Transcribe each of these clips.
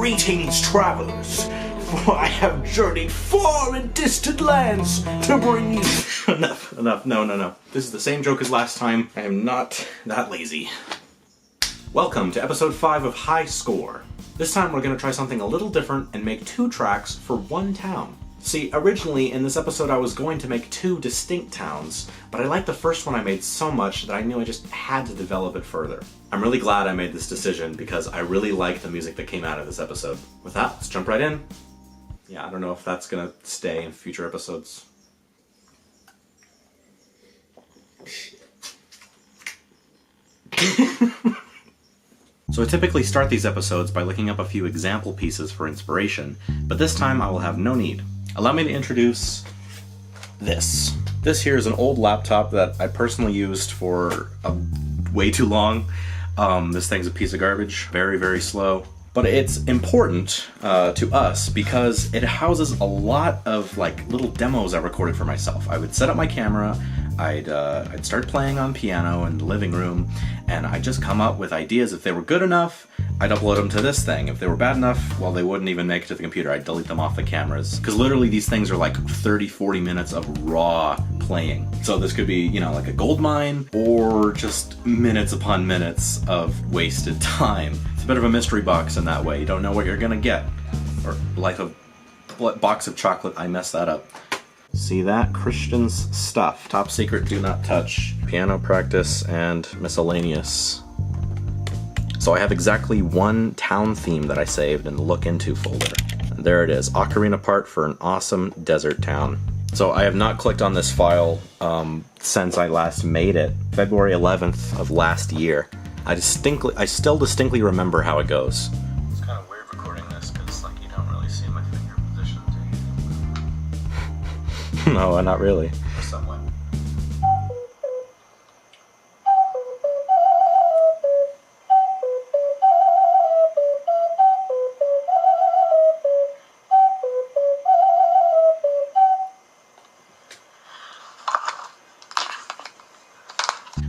Greetings, travelers, for I have journeyed far and distant lands to bring you... Enough. No. This is the same joke as last time. I am not that lazy. Welcome to episode 5 of High Score. This time we're going to try something a little different and make 2 tracks for 1 town. See, originally in this episode I was going to make 2 distinct towns, but I liked the first one I made so much that I knew I just had to develop it further. I'm really glad I made this decision because I really like the music that came out of this episode. With that, let's jump right in. Yeah, I don't know if that's gonna stay in future episodes. So I typically start these episodes by looking up a few example pieces for inspiration, but this time I will have no need. Allow me to introduce this. This here is an old laptop that I personally used for way too long. This thing's a piece of garbage, very slow. But it's important to us because it houses a lot of like little demos I recorded for myself. I would set up my camera, I'd start playing on piano in the living room, and I'd just come up with ideas. If they were good enough, I'd upload them to this thing. If they were bad enough, well, they wouldn't even make it to the computer. I'd delete them off the cameras. Because literally these things are like 30-40 minutes of raw playing. So this could be, you know, like a gold mine, or just minutes upon minutes of wasted time. It's a bit of a mystery box in that way. You don't know what you're gonna get. Or Life of Box of Chocolate, I messed that up. See that? Christian's stuff. Top secret, do not touch. Piano practice and miscellaneous. So I have exactly 1 town theme that I saved in the Look Into folder. And there it is, Ocarina part for an awesome desert town. So I have not clicked on this file since I last made it, February 11th of last year. I still distinctly remember how it goes. It's kind of weird recording this because like you don't really see my finger position, do you? No, not really. Or somewhat.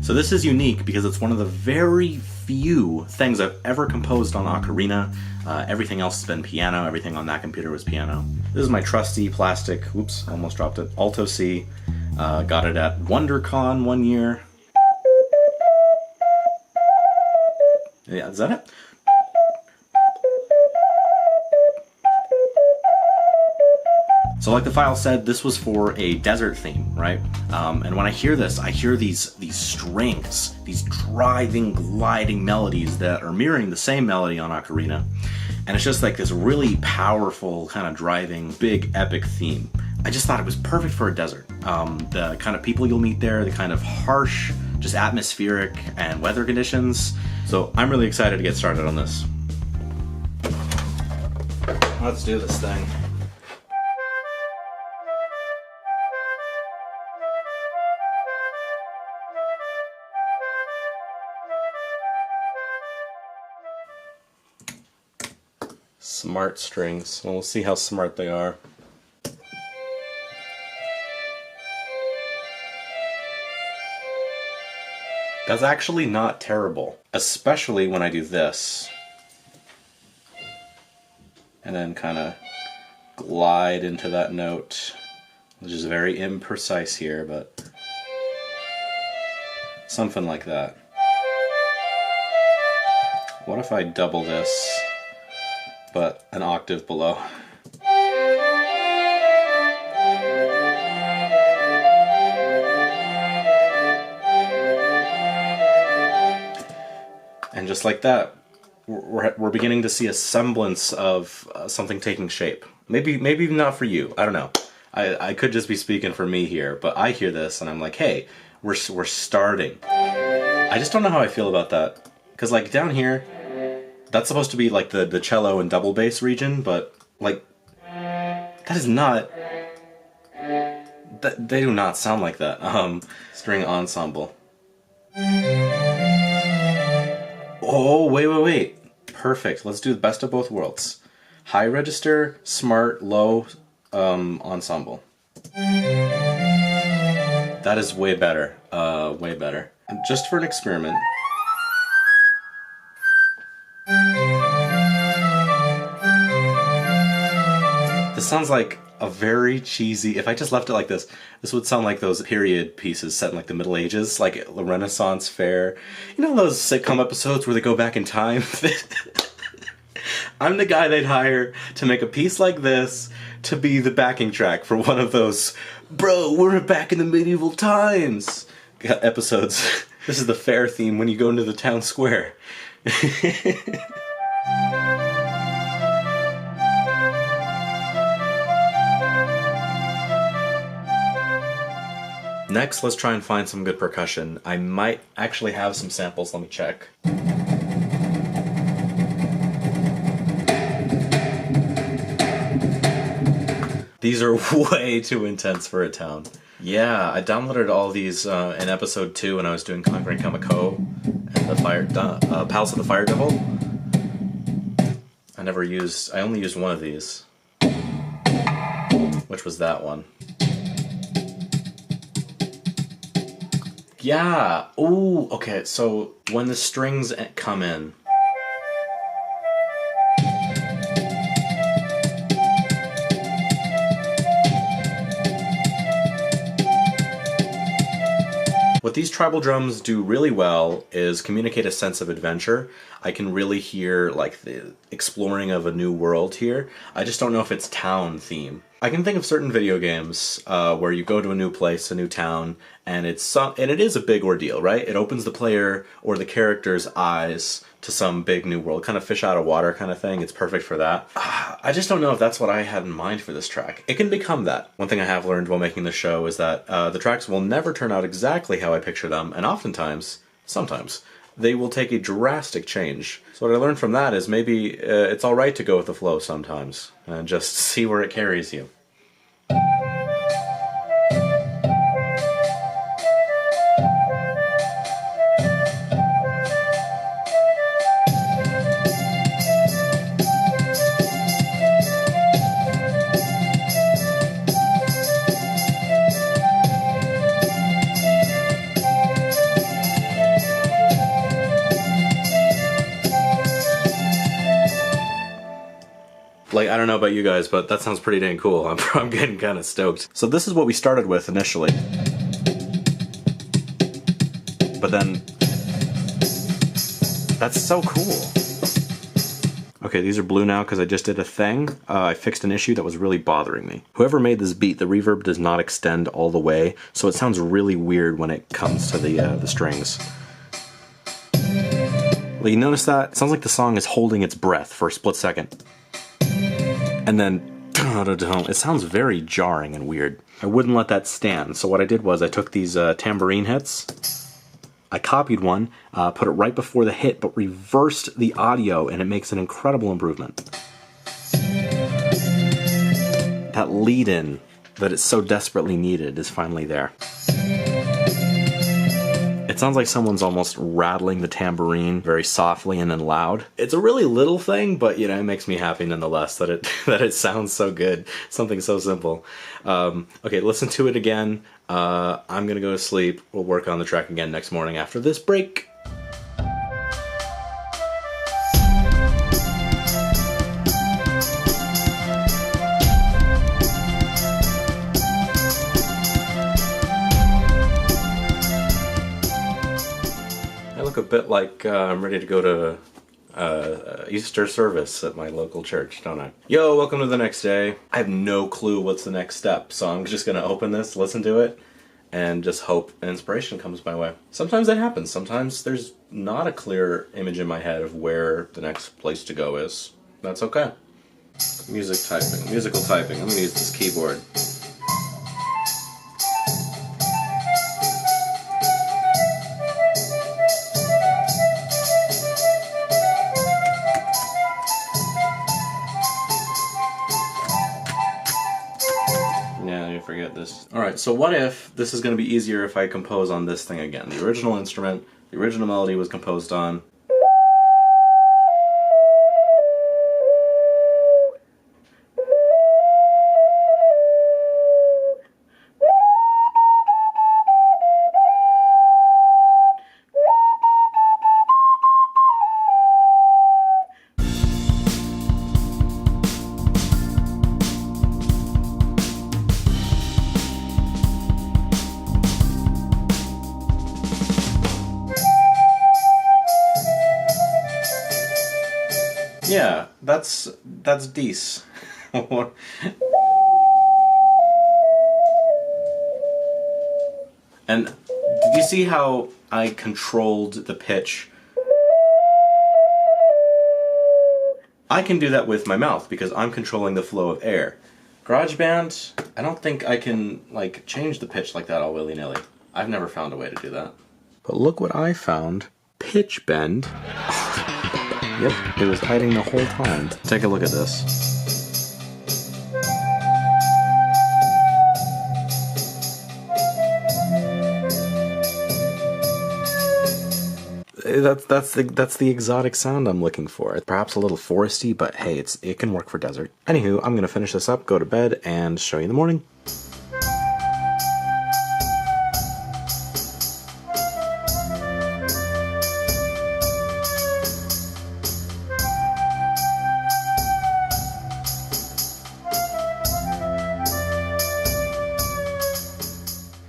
So this is unique because it's one of the very few things I've ever composed on Ocarina. Everything else has been piano, everything on that computer was piano. This is my trusty plastic, oops, almost dropped it, Alto C. Got it at WonderCon one year. Yeah, is that it? So like the file said, this was for a desert theme, right? And when I hear this, I hear these strings, these driving, gliding melodies that are mirroring the same melody on Ocarina. And it's just like this really powerful, kind of driving, big, epic theme. I just thought it was perfect for a desert. The kind of people you'll meet there, the kind of harsh, just atmospheric and weather conditions. So I'm really excited to get started on this. Let's do this thing. Smart strings. Well, we'll see how smart they are. That's actually not terrible, especially when I do this. And then kind of glide into that note, which is very imprecise here, but something like that. What if I double this, but an octave below? And just like that, we're beginning to see a semblance of something taking shape. Maybe not for you, I don't know. I could just be speaking for me here, but I hear this and I'm like, hey, we're starting. I just don't know how I feel about that. Because like down here, that's supposed to be like the cello and double bass region, but like that is not, they do not sound like that. String ensemble. Oh, wait. Perfect. Let's do the best of both worlds. High register, smart, low ensemble. That is way better. Way better. And just for an experiment. This sounds like a very cheesy, if I just left it like this would sound like those period pieces set in like the Middle Ages, like the Renaissance Fair. You know those sitcom episodes where they go back in time? I'm the guy they'd hire to make a piece like this to be the backing track for one of those, bro, we're back in the medieval times episodes. This is the fair theme when you go into the town square. Next, let's try and find some good percussion. I might actually have some samples, let me check. These are way too intense for a town. Yeah, I downloaded all these in episode 2 when I was doing Conquering Kamiko and the Palace of the Fire Devil. I only used one of these, which was that one. Yeah, ooh, okay, so when the strings come in, what these tribal drums do really well is communicate a sense of adventure. I can really hear like the exploring of a new world here. I just don't know if it's town theme. I can think of certain video games where you go to a new place, a new town, and it is a big ordeal, right? It opens the player or the character's eyes to some big new world, kind of fish out of water kind of thing. It's perfect for that. I just don't know if that's what I had in mind for this track. It can become that. One thing I have learned while making the show is that the tracks will never turn out exactly how I picture them, and sometimes, they will take a drastic change. So what I learned from that is maybe it's alright to go with the flow sometimes, and just see where it carries you. Like, I don't know about you guys, but that sounds pretty dang cool. I'm getting kind of stoked. So this is what we started with initially. But then, that's so cool. Okay, these are blue now because I just did a thing. I fixed an issue that was really bothering me. Whoever made this beat, the reverb does not extend all the way, so it sounds really weird when it comes to the strings. Well, you notice that? It sounds like the song is holding its breath for a split second. And then, it sounds very jarring and weird. I wouldn't let that stand, so what I did was I took these tambourine hits, I copied one, put it right before the hit, but reversed the audio, and it makes an incredible improvement. That lead-in that it's so desperately needed is finally there. It sounds like someone's almost rattling the tambourine very softly and then loud. It's a really little thing, but you know, it makes me happy nonetheless that it sounds so good. Something so simple. Okay, listen to it again. I'm gonna go to sleep. We'll work on the track again next morning after this break. A bit like I'm ready to go to Easter service at my local church, don't I? Yo, welcome to the next day. I have no clue what's the next step, so I'm just gonna open this, listen to it, and just hope inspiration comes my way. Sometimes that happens. Sometimes there's not a clear image in my head of where the next place to go is. That's okay. Musical typing. I'm gonna use this keyboard. Forget this. Alright, so what if this is going to be easier if I compose on this thing again? The original instrument, the original melody was composed on. that's decent. And did you see how I controlled the pitch? I can do that with my mouth because I'm controlling the flow of air. GarageBand, I don't think I can like change the pitch like that all willy-nilly. I've never found a way to do that. But look what I found. Pitch bend. Yep, it was hiding the whole time. Take a look at this. That's the exotic sound I'm looking for. Perhaps a little foresty, but hey, it can work for desert. Anywho, I'm gonna finish this up, go to bed, and show you in the morning.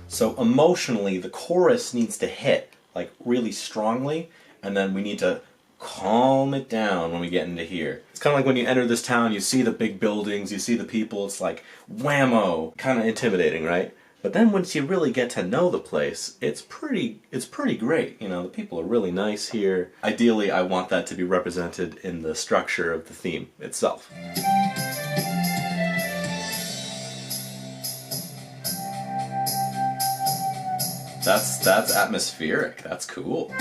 So emotionally, the chorus needs to hit like really strongly, and then we need to calm it down when we get into here. It's kind of like when you enter this town, you see the big buildings, you see the people, it's like whammo, kind of intimidating, right? But then once you really get to know the place, it's pretty great. You know, the people are really nice here. Ideally, I want that to be represented in the structure of the theme itself. That's atmospheric. That's cool.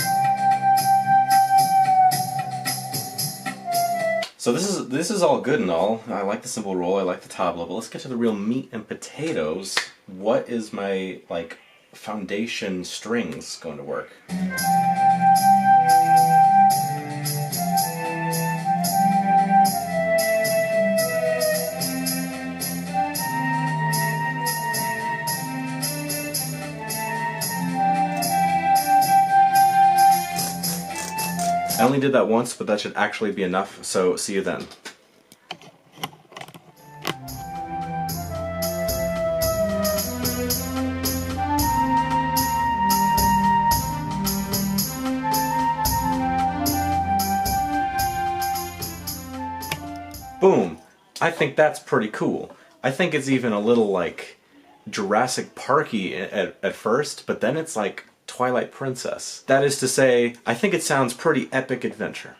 So this is all good and all. I like the simple roll, I like the tabla, but let's get to the real meat and potatoes. What is my like foundation strings going to work? I only did that once, but that should actually be enough, so see you then. Boom! I think that's pretty cool. I think it's even a little like Jurassic Parky at first, but then it's like Twilight Princess. That is to say, I think it sounds pretty epic adventure.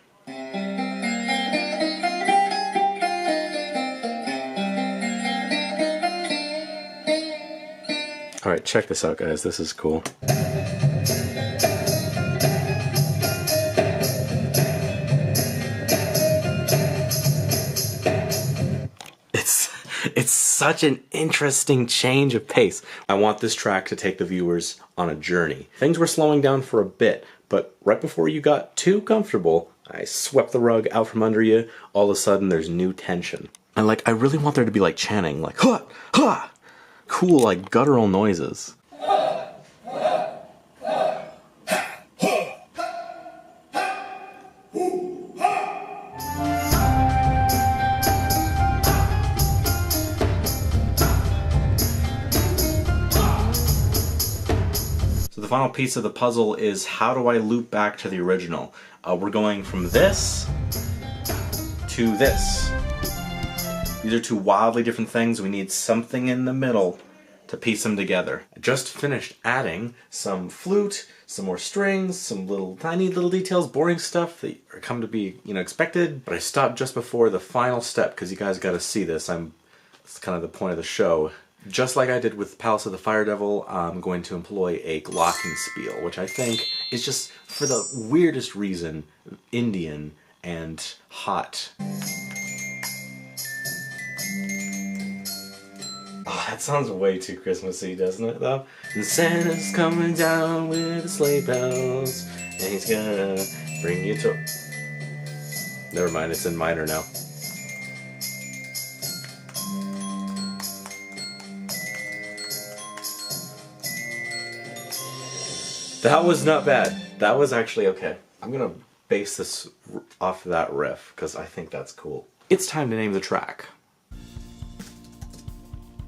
Alright, check this out, guys. This is cool. It's such an interesting change of pace. I want this track to take the viewers on a journey. Things were slowing down for a bit, but right before you got too comfortable, I swept the rug out from under you. All of a sudden, there's new tension. And like, I really want there to be like chanting, like, ha, ha, cool, like guttural noises. The final piece of the puzzle is how do I loop back to the original? We're going from this to this. These are two wildly different things. We need something in the middle to piece them together. I just finished adding some flute, some more strings, some tiny little details, boring stuff that are come to be, expected. But I stopped just before the final step because you guys got to see this. It's kind of the point of the show. Just like I did with Palace of the Fire Devil, I'm going to employ a glockenspiel, which I think is just, for the weirdest reason, Indian and hot. Oh, that sounds way too Christmassy, doesn't it, though? And Santa's coming down with the sleigh bells, and he's gonna bring you to... Never mind, it's in minor now. That was not bad. That was actually okay. I'm gonna base this off of that riff, because I think that's cool. It's time to name the track.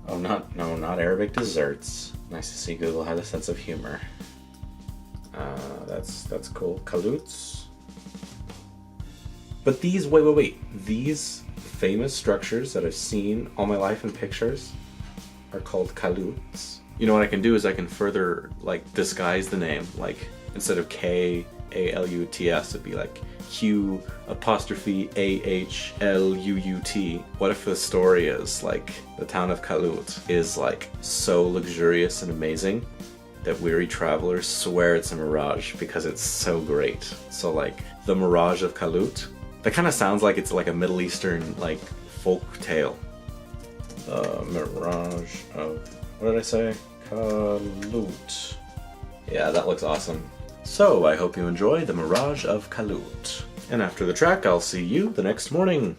Oh, not Arabic desserts. Nice to see Google had a sense of humor. That's cool. Q'ahluut. But these, wait, these famous structures that I've seen all my life in pictures are called Q'ahluuts. You know what I can do is I can further, like, disguise the name. Like, instead of K-A-L-U-T-S, it'd be like Q''A-H-L-U-U-T. What if the story is, like, the town of Q'ahluut is, like, so luxurious and amazing that weary travelers swear it's a mirage because it's so great. So, like, the Mirage of Q'ahluut, that kind of sounds like it's like a Middle Eastern, like, folk tale. The Mirage of... what did I say? Q'ahluut. Yeah, that looks awesome. So, I hope you enjoy the Mirage of Q'ahluut. And after the track, I'll see you the next morning.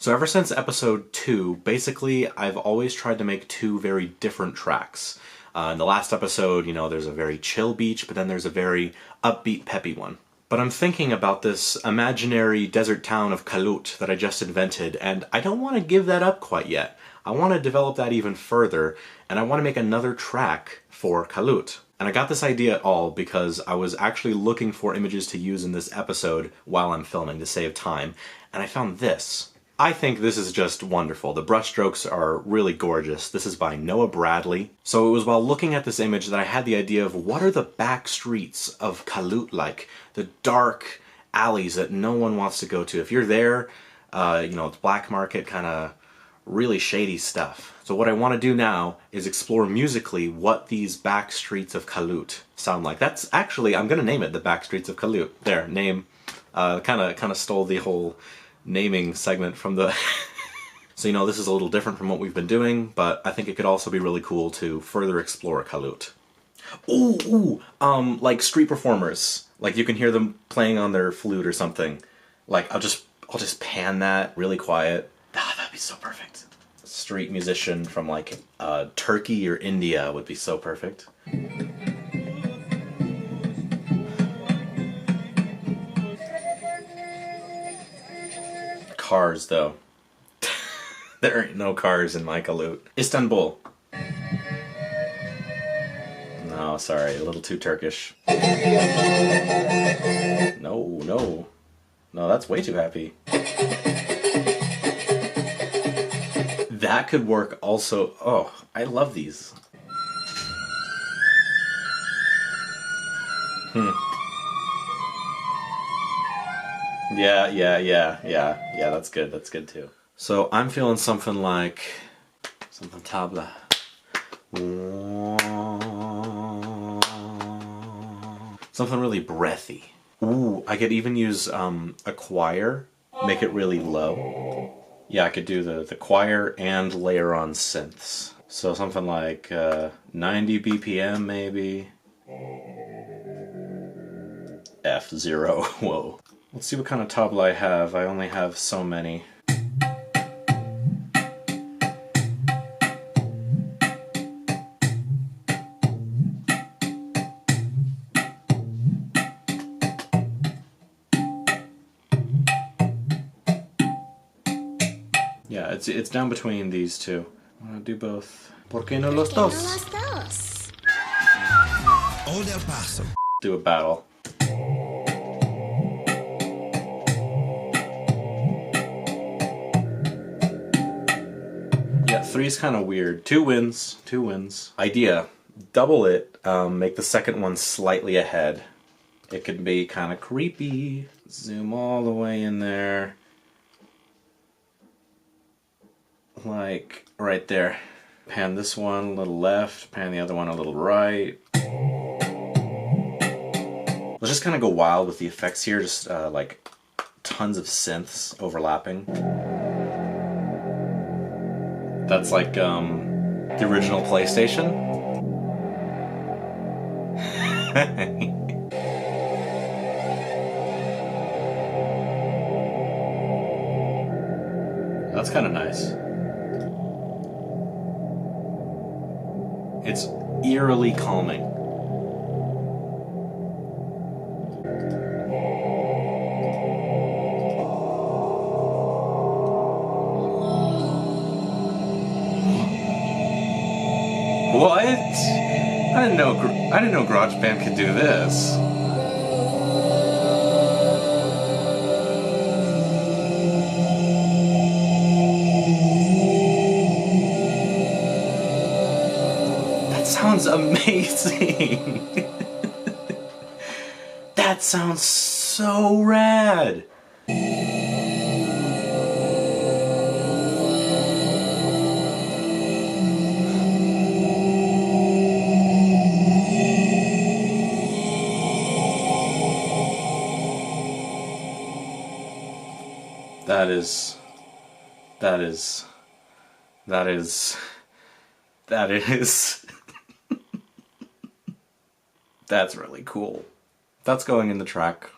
So ever since episode 2, basically I've always tried to make 2 very different tracks. In the last episode, you know, there's a very chill beach, but then there's a very upbeat, peppy one. But I'm thinking about this imaginary desert town of Q'ahluut that I just invented, and I don't want to give that up quite yet. I want to develop that even further, and I want to make another track for Q'ahluut. And I got this idea all because I was actually looking for images to use in this episode while I'm filming to save time, and I found this. I think this is just wonderful. The brushstrokes are really gorgeous. This is by Noah Bradley. So it was while looking at this image that I had the idea of what are the back streets of Q'ahluut like? The dark alleys that no one wants to go to. If you're there, you know, it's black market, kind of really shady stuff. So what I want to do now is explore musically what these back streets of Q'ahluut sound like. That's actually, I'm going to name it the Back Streets of Q'ahluut. There, name. Kind of stole the whole naming segment from the... So, you know, this is a little different from what we've been doing, but I think it could also be really cool to further explore Q'ahluut. Like street performers. Like you can hear them playing on their flute or something. Like I'll just pan that really quiet. Ah, that'd be so perfect. A street musician from like Turkey or India would be so perfect. cars, though. There ain't no cars in my Q'ahluut. Istanbul. No, sorry, a little too Turkish. No, no. No, that's way too happy. That could work also. Oh, I love these. Yeah, that's good. That's good too. So I'm feeling something like something tabla. Something really breathy. Ooh, I could even use a choir, make it really low. Yeah, I could do the choir and layer on synths. So something like 90 BPM maybe. F0, whoa. Let's see what kind of tabla I have. I only have so many. Yeah, it's down between these two. I'm gonna do both. ¿Por qué no los dos? Hold El Paso. Do a battle. Yeah, 3's kind of weird. 2 wins. 2 wins. Idea. Double it. Make the second one slightly ahead. It could be kind of creepy. Zoom all the way in there. Like right there. Pan this one a little left, pan the other one a little right. Let's just kind of go wild with the effects here, just like tons of synths overlapping. That's like the original PlayStation. That's kind of nice. It's eerily calming. What? I didn't know GarageBand could do this. Sounds amazing. That sounds so rad. That is That's really cool. That's going in the track.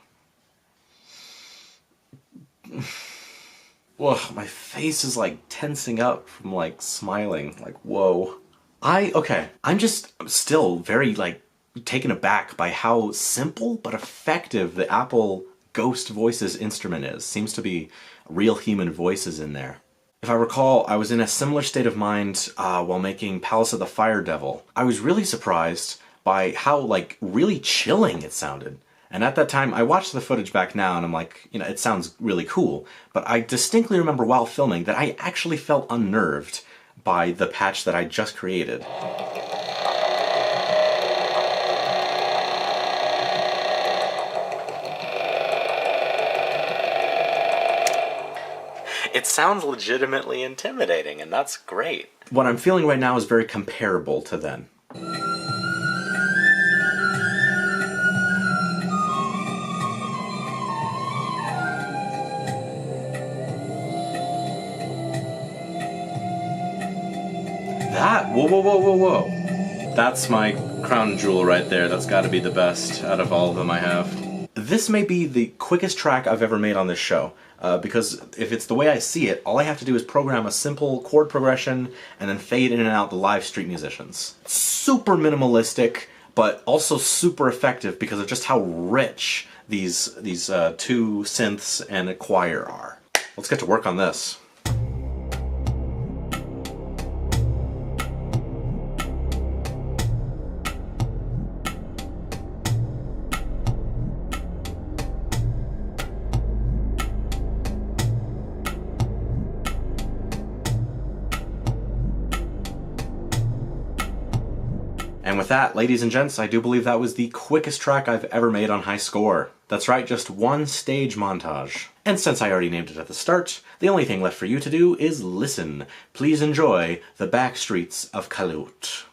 Whoa, my face is like tensing up from like smiling. Like, whoa. I'm just still very like taken aback by how simple but effective the Apple Ghost Voices instrument is. Seems to be real human voices in there. If I recall, I was in a similar state of mind while making Palace of the Fire Devil. I was really surprised by how, like, really chilling it sounded. And at that time, I watched the footage back now and I'm like, you know, it sounds really cool. But I distinctly remember while filming that I actually felt unnerved by the patch that I just created. It sounds legitimately intimidating, and that's great. What I'm feeling right now is very comparable to then. Whoa. That's my crown jewel right there. That's got to be the best out of all of them I have. This may be the quickest track I've ever made on this show, because if it's the way I see it, all I have to do is program a simple chord progression and then fade in and out the live street musicians. Super minimalistic, but also super effective because of just how rich these two synths and a choir are. let's get to work on this. And with that, ladies and gents, I do believe that was the quickest track I've ever made on High Score. That's right, just one stage montage. And since I already named it at the start, the only thing left for you to do is listen. Please enjoy the back streets of Q'ahluut.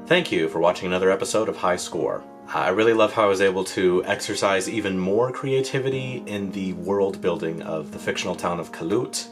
Thank you for watching another episode of High Score. I really love how I was able to exercise even more creativity in the world building of the fictional town of Q'ahluut.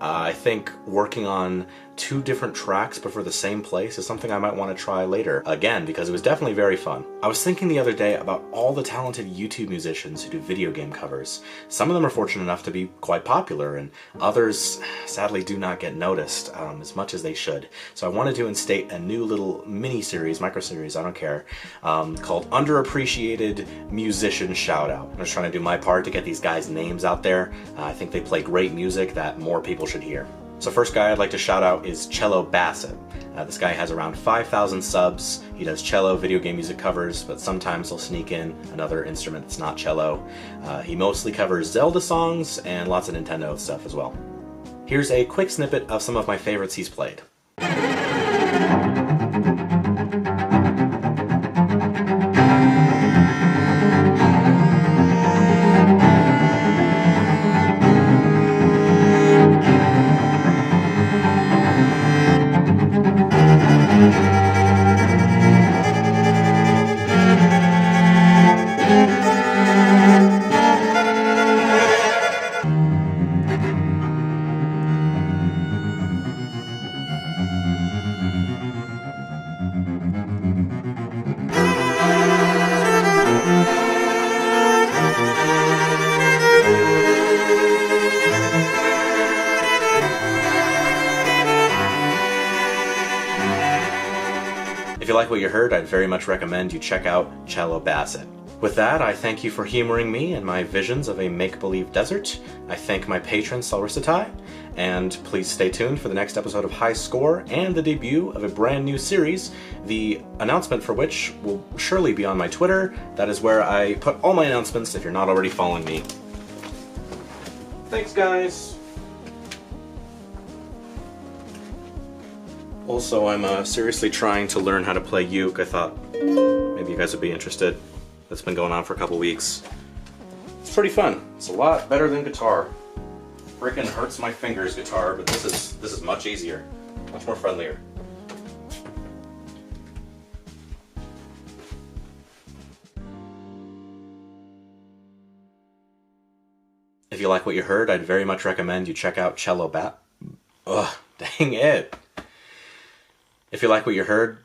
I think working on two different tracks but for the same place is something I might want to try later, again, because it was definitely very fun. I was thinking the other day about all the talented YouTube musicians who do video game covers. Some of them are fortunate enough to be quite popular, and others sadly do not get noticed as much as they should. So I wanted to instate a new little mini-series, micro-series, I don't care, called Underappreciated Musician Shoutout. I'm just trying to do my part to get these guys' names out there. I think they play great music that more people should hear. So first guy I'd like to shout out is Cello Bassett. This guy has around 5,000 subs. He does cello video game music covers, but sometimes he'll sneak in another instrument that's not cello. He mostly covers Zelda songs and lots of Nintendo stuff as well. Here's a quick snippet of some of my favorites he's played. If you like what you heard, I'd very much recommend you check out Cello Bassett. With that, I thank you for humoring me and my visions of a make-believe desert. I thank my patron Salricitai, and please stay tuned for the next episode of High Score and the debut of a brand new series, the announcement for which will surely be on my Twitter. That is where I put all my announcements if you're not already following me. Thanks, guys! Also, I'm seriously trying to learn how to play uke. I thought maybe you guys would be interested. That's been going on for a couple weeks. It's pretty fun. It's a lot better than guitar. Frickin' hurts my fingers, guitar, but this is much easier, much more friendlier. If you like what you heard, I'd very much recommend you check out Cello Bat. Ugh, dang it. If you like what you heard,